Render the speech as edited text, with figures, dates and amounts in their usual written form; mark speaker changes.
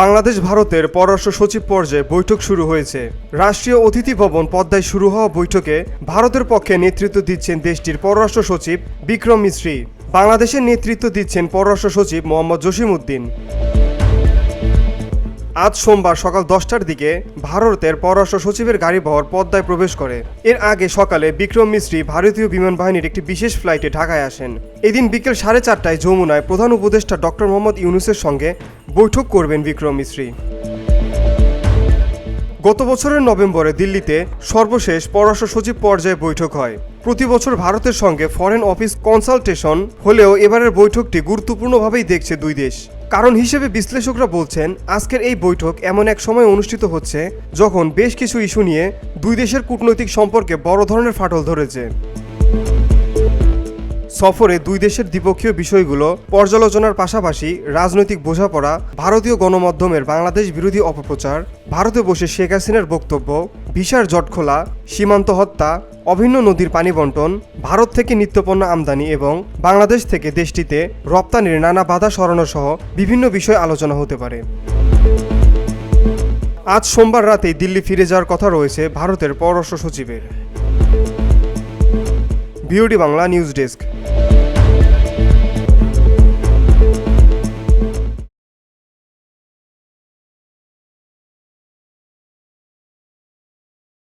Speaker 1: বাংলাদেশ ভারতের পররাষ্ট্র সচিব পর্যায়ে বৈঠক শুরু হয়েছে। রাষ্ট্রীয় অতিথি ভবন পদ্মায় শুরু হওয়া বৈঠকে ভারতের পক্ষে নেতৃত্ব দিচ্ছেন দেশটির পররাষ্ট্র সচিব বিক্রম মিশ্রি। বাংলাদেশের নেতৃত্ব দিচ্ছেন পররাষ্ট্র সচিব মোহাম্মদ জসিমউদ্দিন। আজ সোমবার সকাল 10টার দিকে ভারতের পররাষ্ট্র সচিবের গাড়িবহর পদ্মায় প্রবেশ করে। এর আগে সকালে বিক্রম মিশ্রি ভারতীয় বিমান বাহিনীর একটি বিশেষ ফ্লাইটে ঢাকায় আসেন। এদিন বিকেল 4:30টায় যমুনায় প্রধান উপদেষ্টা ডক্টর মোহাম্মদ ইউনূসের সঙ্গে বৈঠক করবেন বিক্রম মিশ্রি। গত বছরের নভেম্বরে দিল্লিতে সর্বশেষ পররাষ্ট্র সচিব পর্যায়ে বৈঠক হয়। প্রতি বছর ভারতের সঙ্গে ফরেন অফিস কনসালটেশন হলেও এবারের বৈঠকটি গুরুত্বপূর্ণভাবেই দেখছে দুই দেশ। কারণ হিসেবে বিশ্লেষকরা বলছেন, আজকের এই বৈঠক এমন এক সময় অনুষ্ঠিত হচ্ছে যখন বেশ কিছু ইস্যু নিয়ে দুই দেশের কূটনৈতিক সম্পর্কে বড় ধরনের ফাটল ধরেছে। সফরে দুই দেশের দ্বিপক্ষীয় বিষয়গুলো পর্যালোচনার পাশাপাশি রাজনৈতিক বোঝাপড়া, ভারতীয় গণমাধ্যমের বাংলাদেশ বিরোধী অপপ্রচার, ভারতে বসে শেখ হাসিনার বক্তব্য, ভিসার জট খোলা, সীমান্ত হত্যা, অভিন্ন নদীর পানি বণ্টন, ভারত থেকে নিত্যপণ্য আমদানি এবং বাংলাদেশ থেকে দেশটিতে রপ্তানির নানা বাধা সরানো সহ বিভিন্ন বিষয় আলোচনা হতে পারে। আজ সোমবার রাতেই দিল্লি ফিরে যাওয়ার কথা রয়েছে ভারতের পররাষ্ট্র সচিবের। BOD Bangla news desk.